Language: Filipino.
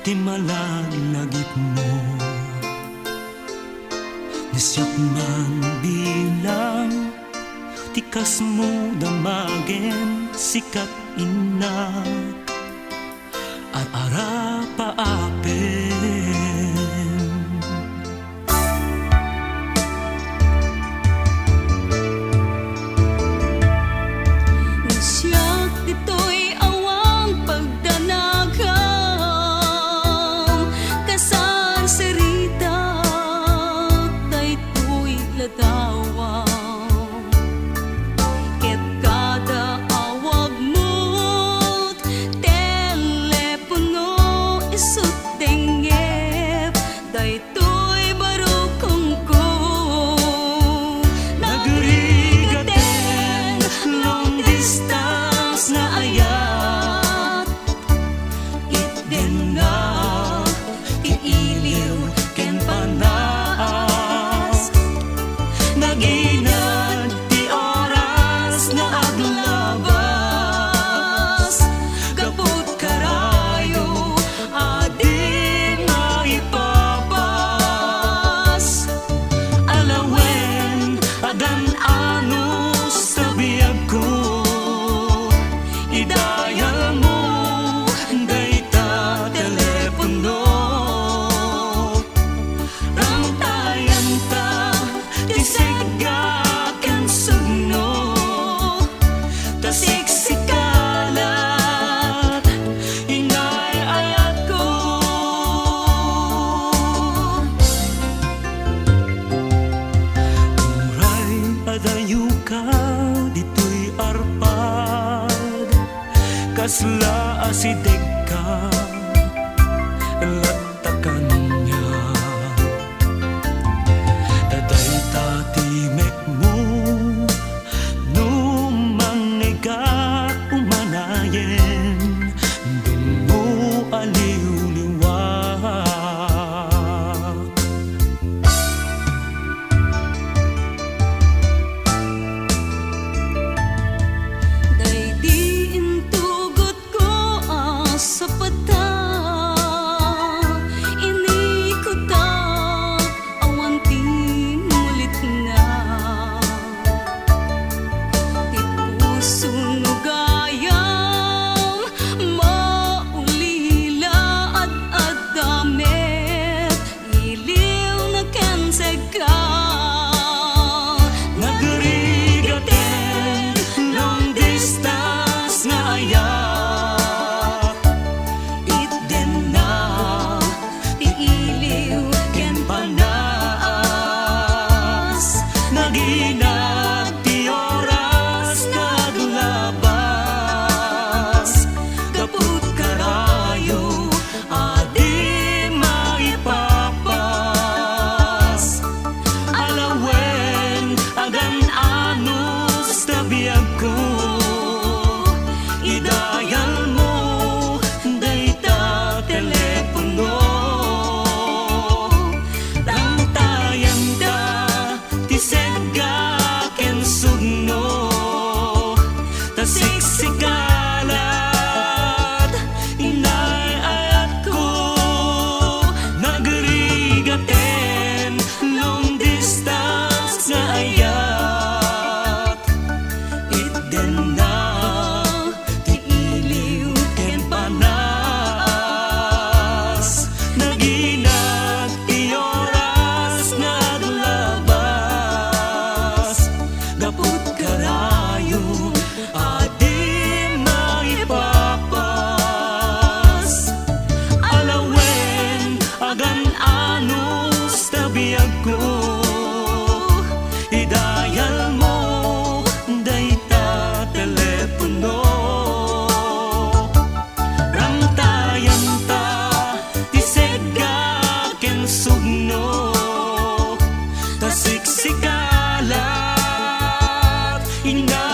ti malalagip mo. Nisyak man bilang tikas mo damagen sikat inak ar-ara paapen. Nisyak dito'y awang pagdanagam kasan serita daytoy ladawang ket kada awag mo't telepono isut dengep daytoy barukong ko Nagrigaten long distance na ayat itden na tiiliw ken panas naginad ti oras na aglabas kaput karayo adin maipapas alawen adan anus sa biyag ko idayal mo dayta telepono ramtayan ta ti seggaken sugno tasiksikalat ingay ayat ko. Uray adayo ka dito'y arpad kasla asideg ka latakan niya daday tatimek mo numangega umanayen dun mo aliw-liwak. Daydi intugot ko sa pata inikot awan ti mulit na ti puso no gayam maulila at adamet iliw na ken segka Nagrigaten long distance na ayat itden na tiiliw ken panas naginag ti oras naglabas kaput karayo adi maipapas alawen agan anus na biyag ko idayal mo dayta telepono ramtayan ta ti seggaken sugno tasiksikalat inay ayat ko. Nagrigaten long distance na ayat itden na tiiliw ken panas naginag ti oras naglabas kaput karayo adi maipapas alawen agan anus na biyag ko idayal mo dayta telepono ramtayan ta ti seggaken sugno tasiksikalat inay